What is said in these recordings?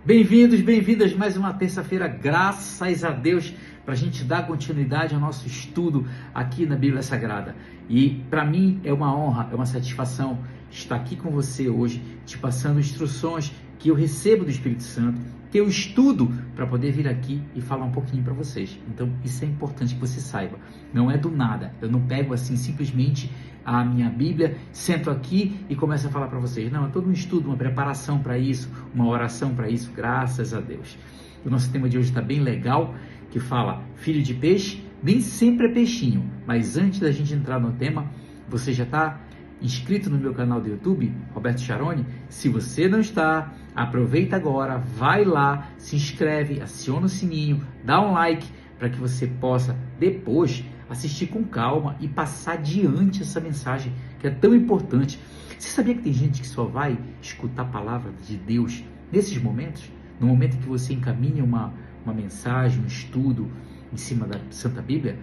Bem-vindos, bem-vindas mais uma terça-feira, graças a Deus, para a gente dar continuidade ao nosso estudo aqui na Bíblia Sagrada. E para mim é uma honra, é uma satisfação estar aqui com você hoje, te passando instruções que eu recebo do Espírito Santo, que eu estudo para poder vir aqui e falar um pouquinho para vocês. Então isso é importante que você saiba, não é do nada, eu não pego assim simplesmente a minha Bíblia, sento aqui e começo a falar para vocês. Não, é todo um estudo, uma preparação para isso, uma oração para isso, graças a Deus. O nosso tema de hoje está bem legal, que fala, filho de peixe, nem sempre é peixinho. Mas antes da gente entrar no tema, você já está inscrito no meu canal do YouTube, Roberto Charoni? Se você não está, aproveita agora, vai lá, se inscreve, aciona o sininho, dá um like, para que você possa depois assistir com calma e passar adiante essa mensagem que é tão importante. Você sabia que tem gente que só vai escutar a palavra de Deus nesses momentos? No momento em que você encaminha uma mensagem, um estudo em cima da Santa Bíblia?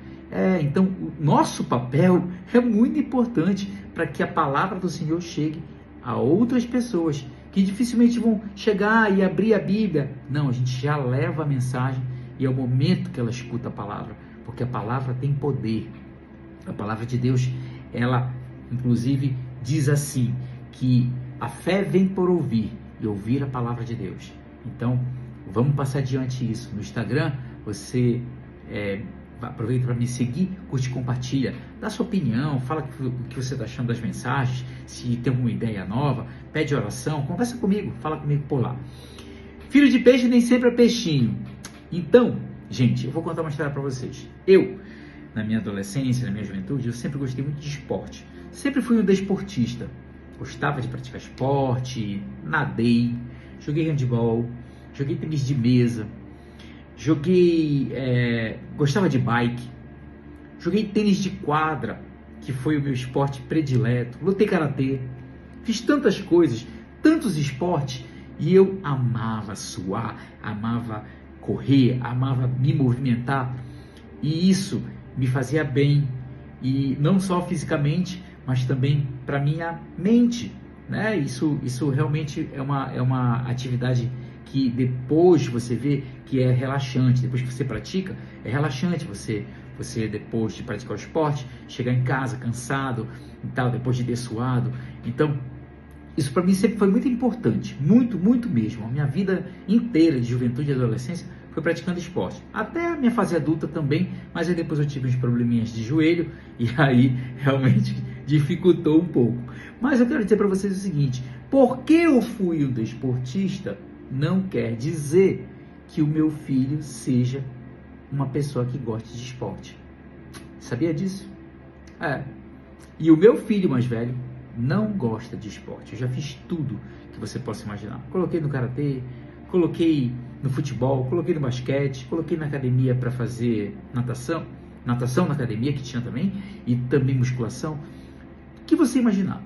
Então o nosso papel é muito importante para que a palavra do Senhor chegue a outras pessoas que dificilmente vão chegar e abrir a Bíblia. Não, a gente já leva a mensagem e é o momento que ela escuta a palavra, porque a palavra tem poder. A palavra de Deus, ela inclusive diz assim, que a fé vem por ouvir e ouvir a palavra de Deus. Então, vamos passar adiante isso. No Instagram, você aproveita para me seguir, curte, compartilha, dá sua opinião, fala o que você está achando das mensagens, se tem alguma ideia nova, pede oração, conversa comigo, fala comigo por lá. Filho de peixe nem sempre é peixinho. Então, gente, eu vou contar uma história para vocês. Eu, na minha adolescência, na minha juventude, eu sempre gostei muito de esporte. Sempre fui um desportista. Gostava de praticar esporte, nadei, joguei handebol, joguei tênis de mesa, gostava de bike, joguei tênis de quadra, que foi o meu esporte predileto, lutei karatê, fiz tantas coisas, tantos esportes, e eu amava suar, amava correr, amava me movimentar, e isso me fazia bem, e não só fisicamente, mas também para minha mente, né? Isso realmente é uma atividade que depois você vê que é relaxante, depois que você pratica, é relaxante você depois de praticar o esporte, chegar em casa cansado e tal, depois de ter suado. Então, isso para mim sempre foi muito importante, muito, muito mesmo. A minha vida inteira de juventude e adolescência foi praticando esporte. Até a minha fase adulta também, mas aí depois eu tive uns probleminhas de joelho e aí realmente dificultou um pouco. Mas eu quero dizer para vocês o seguinte, porque eu fui um desportista, não quer dizer que o meu filho seja uma pessoa que goste de esporte. Sabia disso? E o meu filho mais velho não gosta de esporte. Eu já fiz tudo que você possa imaginar. Coloquei no karatê, coloquei no futebol, coloquei no basquete, coloquei na academia para fazer natação na academia que tinha também, e também musculação. O que você imaginar?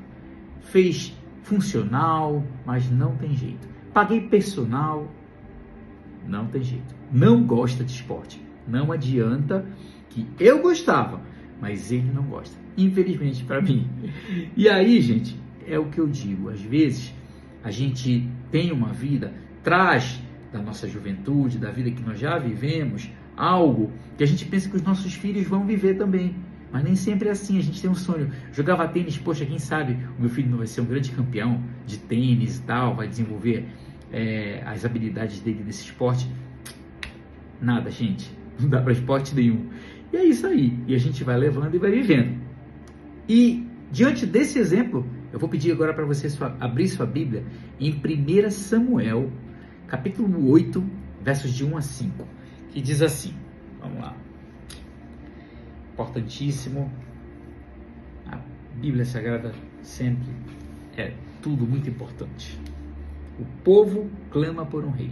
Fez funcional, mas não tem jeito. Paguei personal, não tem jeito. Não gosta de esporte. Não adianta, que eu gostava, mas ele não gosta. Infelizmente para mim. E aí, gente, é o que eu digo. Às vezes, a gente tem uma vida, traz da nossa juventude, da vida que nós já vivemos, algo que a gente pensa que os nossos filhos vão viver também. Mas nem sempre é assim, a gente tem um sonho. Jogava tênis, poxa, quem sabe o meu filho não vai ser um grande campeão de tênis e tal, vai desenvolver as habilidades dele nesse esporte. Nada, gente, não dá para esporte nenhum. E é isso aí, e a gente vai levando e vai vivendo. E diante desse exemplo, eu vou pedir agora para você abrir sua Bíblia em 1 Samuel, capítulo 8, versos de 1 a 5, que diz assim, vamos lá. Importantíssimo, a Bíblia Sagrada sempre é tudo muito importante. O povo clama por um rei.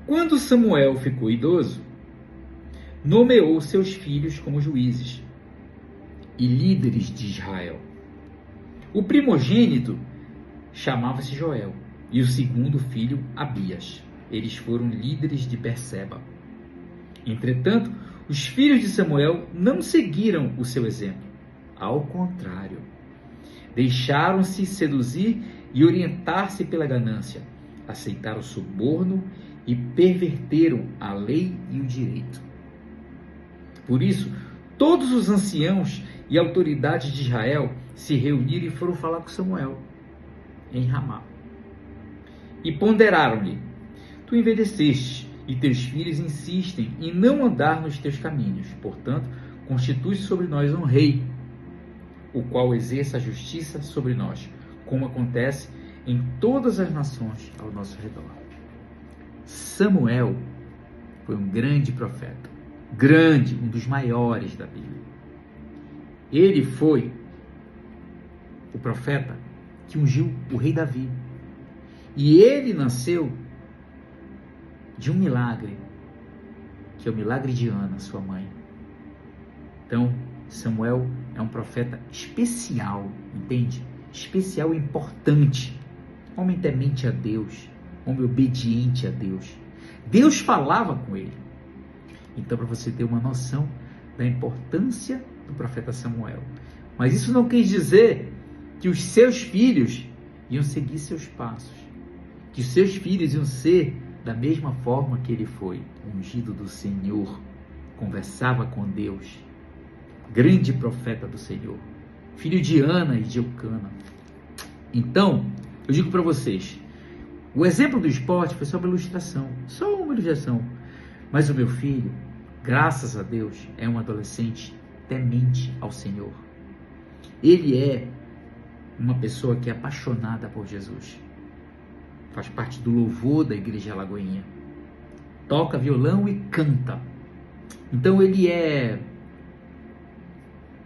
Quando Samuel ficou idoso, nomeou seus filhos como juízes e líderes de Israel. O primogênito chamava-se Joel e o segundo filho Abias. Eles foram líderes de Berseba. Entretanto, os filhos de Samuel não seguiram o seu exemplo. Ao contrário, deixaram-se seduzir e orientar-se pela ganância, aceitaram o suborno e perverteram a lei e o direito. Por isso, todos os anciãos e autoridades de Israel se reuniram e foram falar com Samuel em Ramá. E ponderaram-lhe: tu envelheceste, e teus filhos insistem em não andar nos teus caminhos. Portanto, constitui sobre nós um rei, o qual exerça a justiça sobre nós, como acontece em todas as nações ao nosso redor. Samuel foi um grande profeta, um dos maiores da Bíblia. Ele foi o profeta que ungiu o rei Davi. E ele nasceu de um milagre, que é o milagre de Ana, sua mãe. Então, Samuel é um profeta especial, entende? Especial e importante. Homem temente a Deus, homem obediente a Deus. Deus falava com ele. Então, para você ter uma noção da importância do profeta Samuel. Mas isso não quer dizer que os seus filhos iam seguir seus passos. Que os seus filhos iam ser da mesma forma que ele foi, ungido do Senhor, conversava com Deus, grande profeta do Senhor, filho de Ana e de Eucana. Então, eu digo para vocês, o exemplo do esporte foi só uma ilustração, mas o meu filho, graças a Deus, é um adolescente temente ao Senhor. Ele é uma pessoa que é apaixonada por Jesus. Faz parte do louvor da Igreja Lagoinha. Toca violão e canta. Então ele é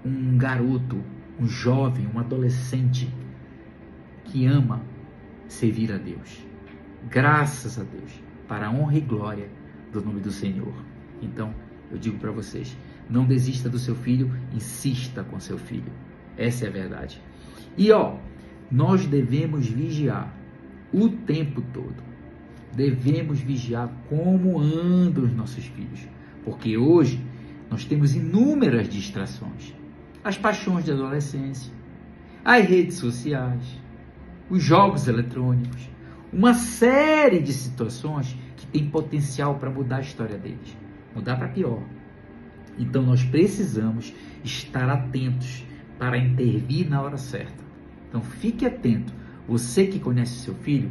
um garoto, um jovem, um adolescente que ama servir a Deus. Graças a Deus, para a honra e glória do nome do Senhor. Então, eu digo para vocês, não desista do seu filho, insista com seu filho. Essa é a verdade. E nós devemos vigiar o tempo todo. Devemos vigiar como andam os nossos filhos. Porque hoje nós temos inúmeras distrações. As paixões de adolescência, as redes sociais, os jogos eletrônicos, uma série de situações que tem potencial para mudar a história deles. Mudar para pior. Então nós precisamos estar atentos para intervir na hora certa. Então fique atento. Você que conhece seu filho,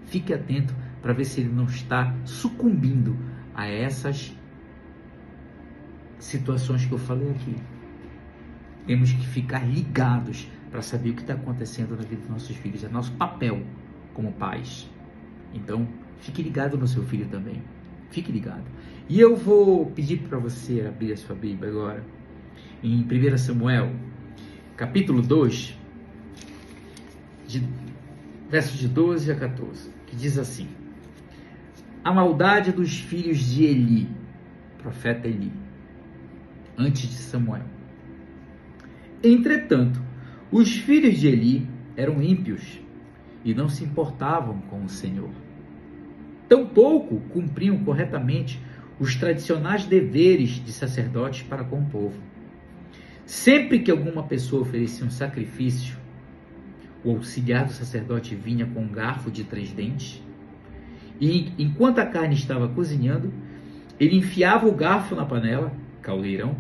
fique atento para ver se ele não está sucumbindo a essas situações que eu falei aqui. Temos que ficar ligados para saber o que está acontecendo na vida dos nossos filhos. É nosso papel como pais. Então, fique ligado no seu filho também. Fique ligado. E eu vou pedir para você abrir a sua Bíblia agora, em 1 Samuel, capítulo 2, versos de 12 a 14, que diz assim: a maldade dos filhos de Eli, profeta Eli, antes de Samuel. Entretanto, os filhos de Eli eram ímpios e não se importavam com o Senhor. Tampouco cumpriam corretamente os tradicionais deveres de sacerdotes para com o povo. Sempre que alguma pessoa oferecia um sacrifício, o auxiliar do sacerdote vinha com um garfo de 3 dentes, e enquanto a carne estava cozinhando, ele enfiava o garfo na panela, caldeirão,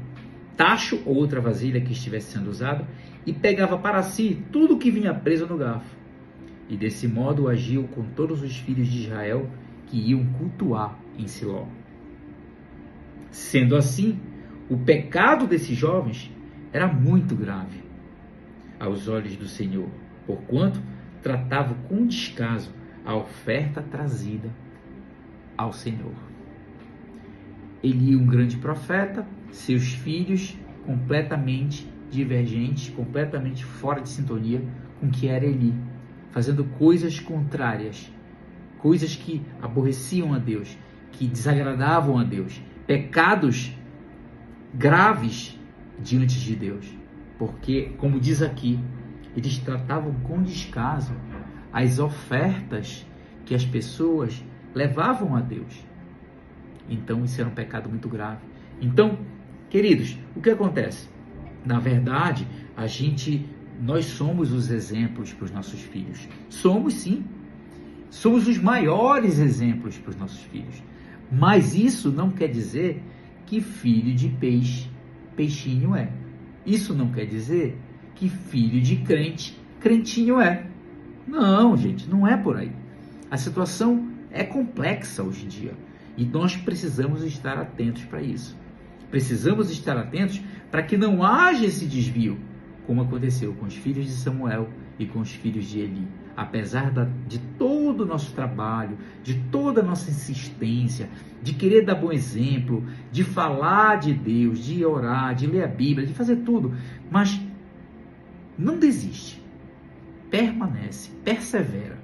tacho ou outra vasilha que estivesse sendo usada, e pegava para si tudo que vinha preso no garfo. E desse modo agiu com todos os filhos de Israel que iam cultuar em Siló. Sendo assim, o pecado desses jovens era muito grave aos olhos do Senhor, porquanto tratavam com descaso a oferta trazida ao Senhor. Eli, um grande profeta, seus filhos completamente divergentes, completamente fora de sintonia com o que era Eli, fazendo coisas contrárias, coisas que aborreciam a Deus, que desagradavam a Deus, pecados graves diante de Deus, porque, como diz aqui, eles tratavam com descaso as ofertas que as pessoas levavam a Deus. Então, isso era um pecado muito grave. Então, queridos, o que acontece? Na verdade, nós somos os exemplos para os nossos filhos. Somos sim. Somos os maiores exemplos para os nossos filhos. Mas isso não quer dizer que filho de peixe, peixinho é. Isso não quer dizer que filho de crente, crentinho é. Não, gente, não é por aí. A situação é complexa hoje em dia e nós precisamos estar atentos para isso. Precisamos estar atentos para que não haja esse desvio, como aconteceu com os filhos de Samuel e com os filhos de Eli. Apesar de todo o nosso trabalho, de toda a nossa insistência, de querer dar bom exemplo, de falar de Deus, de orar, de ler a Bíblia, de fazer tudo, mas não desiste, permanece, persevera,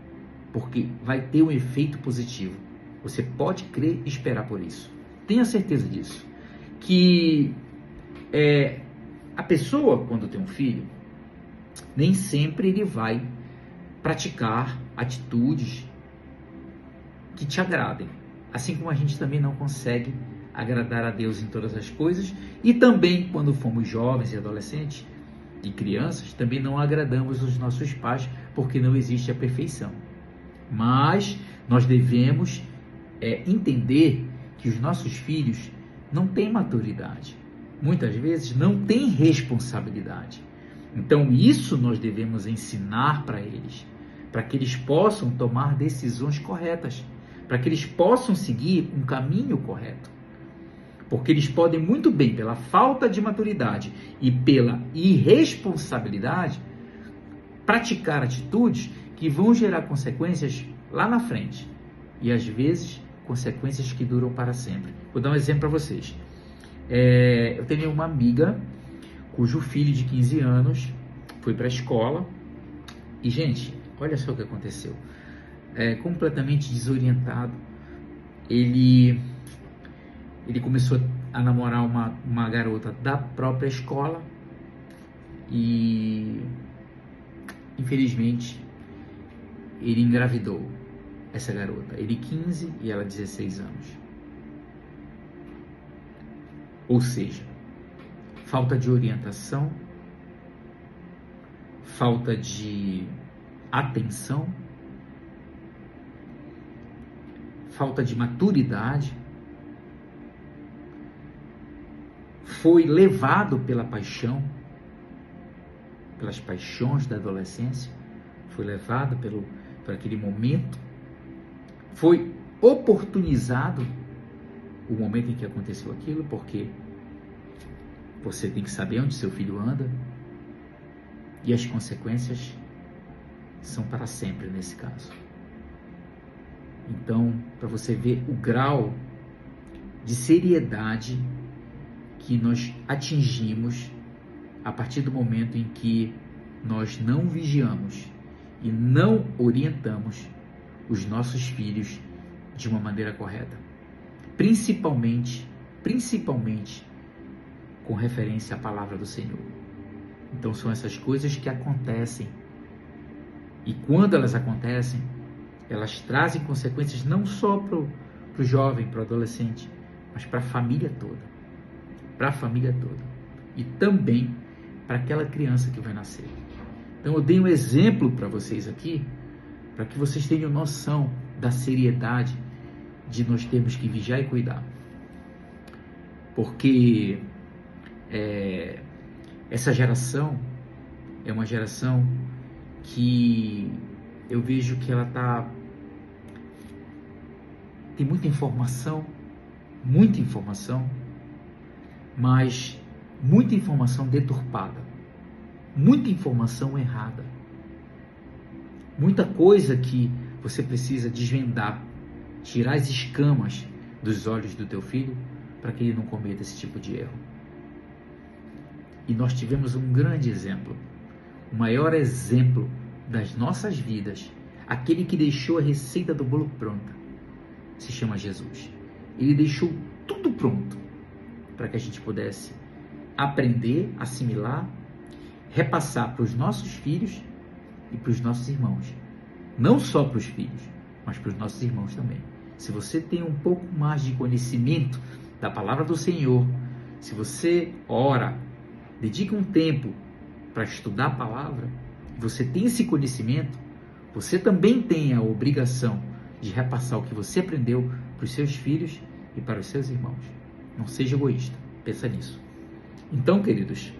porque vai ter um efeito positivo. Você pode crer e esperar por isso. Tenha certeza disso. Que a pessoa, quando tem um filho, nem sempre ele vai praticar atitudes que te agradem. Assim como a gente também não consegue agradar a Deus em todas as coisas. E também, quando fomos jovens e adolescentes e crianças, também não agradamos os nossos pais, porque não existe a perfeição. Mas nós devemos entender que os nossos filhos não têm maturidade. Muitas vezes não têm responsabilidade. Então isso nós devemos ensinar para eles, para que eles possam tomar decisões corretas, para que eles possam seguir um caminho correto. Porque eles podem muito bem, pela falta de maturidade e pela irresponsabilidade, praticar atitudes que vão gerar consequências lá na frente. E às vezes, consequências que duram para sempre. Vou dar um exemplo para vocês. Eu tenho uma amiga cujo filho de 15 anos foi para a escola e, gente, olha só o que aconteceu. Completamente desorientado, ele começou a namorar uma garota da própria escola e, infelizmente, ele engravidou essa garota. Ele 15 e ela 16 anos. Ou seja, falta de orientação, falta de atenção, falta de maturidade, foi levado pela paixão, pelas paixões da adolescência, foi levado por aquele momento, foi oportunizado o momento em que aconteceu aquilo, porque você tem que saber onde seu filho anda e as consequências são para sempre nesse caso. Então, para você ver o grau de seriedade que nós atingimos a partir do momento em que nós não vigiamos e não orientamos os nossos filhos de uma maneira correta. Principalmente com referência à palavra do Senhor. Então são essas coisas que acontecem. E quando elas acontecem, elas trazem consequências não só para o jovem, para o adolescente, mas para a família toda. Para a família toda. E também para aquela criança que vai nascer. Então eu dei um exemplo para vocês aqui, para que vocês tenham noção da seriedade de nós termos que vigiar e cuidar. Porque essa geração é uma geração que eu vejo que ela tem muita informação, mas muita informação deturpada, muita informação errada, muita coisa que você precisa desvendar, tirar as escamas dos olhos do teu filho para que ele não cometa esse tipo de erro. E nós tivemos um grande exemplo, o maior exemplo das nossas vidas, aquele que deixou a receita do bolo pronta, se chama Jesus. Ele deixou tudo pronto para que a gente pudesse aprender, assimilar, repassar para os nossos filhos e para os nossos irmãos. Não só para os filhos, mas para os nossos irmãos também. Se você tem um pouco mais de conhecimento da palavra do Senhor, se você ora, dedica um tempo para estudar a palavra, você tem esse conhecimento, você também tem a obrigação de repassar o que você aprendeu para os seus filhos e para os seus irmãos. Não seja egoísta, pensa nisso. Então, queridos,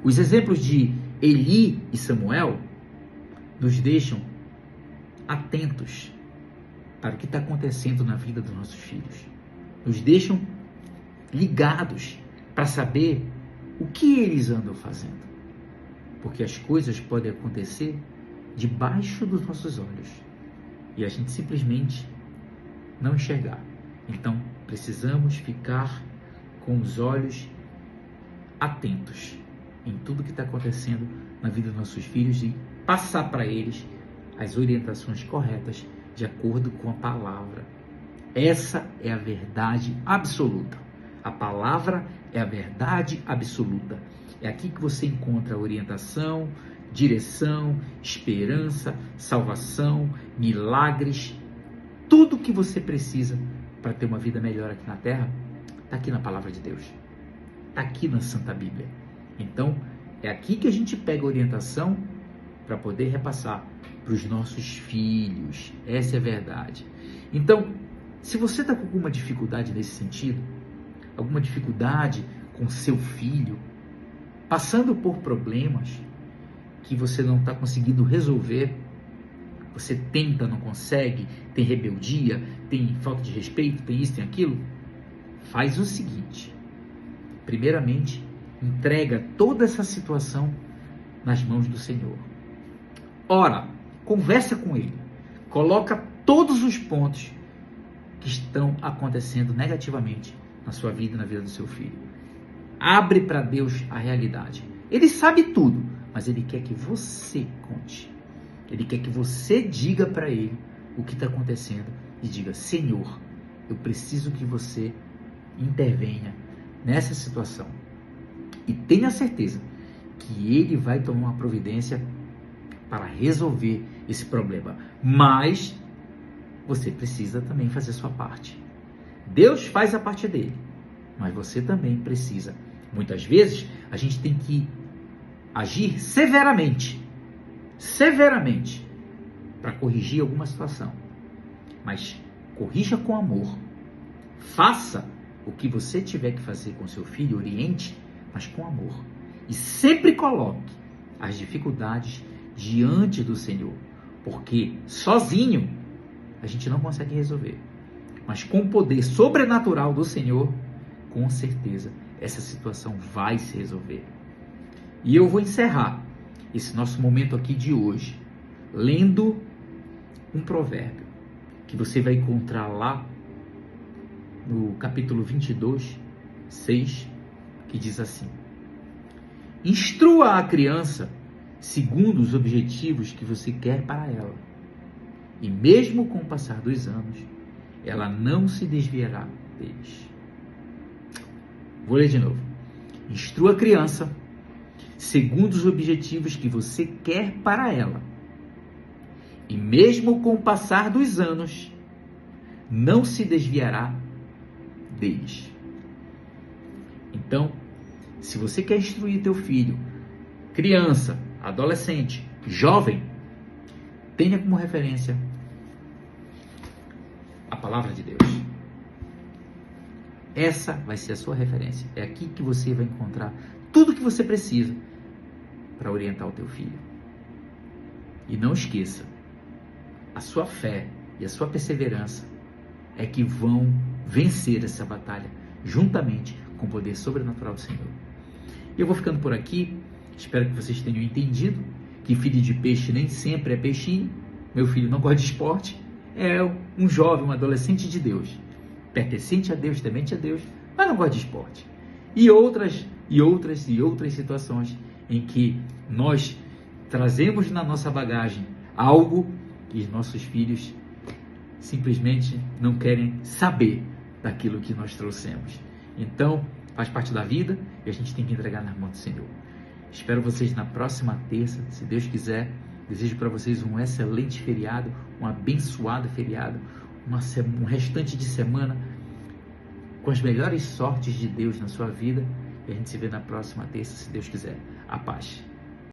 os exemplos de Eli e Samuel nos deixam atentos para o que está acontecendo na vida dos nossos filhos. Nos deixam ligados para saber o que eles andam fazendo. Porque as coisas podem acontecer debaixo dos nossos olhos e a gente simplesmente não enxergar. Então, precisamos ficar com os olhos atentos em tudo que está acontecendo na vida dos nossos filhos e passar para eles as orientações corretas de acordo com a palavra. Essa é a verdade absoluta. A palavra é a verdade absoluta. É aqui que você encontra orientação, direção, esperança, salvação, milagres. Tudo que você precisa para ter uma vida melhor aqui na Terra está aqui na palavra de Deus. Está aqui na Santa Bíblia. Então, é aqui que a gente pega a orientação para poder repassar para os nossos filhos. Essa é a verdade. Então, se você está com alguma dificuldade nesse sentido, alguma dificuldade com seu filho, passando por problemas que você não está conseguindo resolver, você tenta, não consegue, tem rebeldia, tem falta de respeito, tem isso, tem aquilo, faz o seguinte: primeiramente, entrega toda essa situação nas mãos do Senhor. Ora, conversa com Ele, coloca todos os pontos que estão acontecendo negativamente na sua vida e na vida do seu filho. Abre para Deus a realidade. Ele sabe tudo, mas Ele quer que você conte. Ele quer que você diga para Ele o que está acontecendo e diga: Senhor, eu preciso que você intervenha nessa situação. E tenha certeza que Ele vai tomar uma providência para resolver esse problema. Mas você precisa também fazer a sua parte. Deus faz a parte dele, mas você também precisa. Muitas vezes a gente tem que agir severamente para corrigir alguma situação. Mas corrija com amor. Faça o que você tiver que fazer com seu filho, oriente, mas com amor. E sempre coloque as dificuldades diante do Senhor, porque sozinho a gente não consegue resolver. Mas com o poder sobrenatural do Senhor, com certeza essa situação vai se resolver. E eu vou encerrar esse nosso momento aqui de hoje lendo um provérbio que você vai encontrar lá no capítulo 22, 6, que diz assim: instrua a criança segundo os objetivos que você quer para ela, e mesmo com o passar dos anos, ela não se desviará deles. Vou ler de novo. Instrua a criança segundo os objetivos que você quer para ela, e mesmo com o passar dos anos, não se desviará deles. Então, se você quer instruir teu filho, criança, adolescente, jovem, tenha como referência a palavra de Deus. Essa vai ser a sua referência. É aqui que você vai encontrar tudo o que você precisa para orientar o teu filho. E não esqueça, a sua fé e a sua perseverança é que vão vencer essa batalha juntamente com o poder sobrenatural do Senhor. E eu vou ficando por aqui. Espero que vocês tenham entendido que filho de peixe nem sempre é peixinho. Meu filho não gosta de esporte. É um jovem, um adolescente de Deus, pertencente a Deus, temente a Deus, mas não gosta de esporte. E outras situações em que nós trazemos na nossa bagagem algo que nossos filhos simplesmente não querem saber daquilo que nós trouxemos. Então, faz parte da vida e a gente tem que entregar nas mãos do Senhor. Espero vocês na próxima terça, se Deus quiser. Desejo para vocês um excelente feriado, um abençoado feriado, um restante de semana com as melhores sortes de Deus na sua vida. E a gente se vê na próxima terça, se Deus quiser. A paz.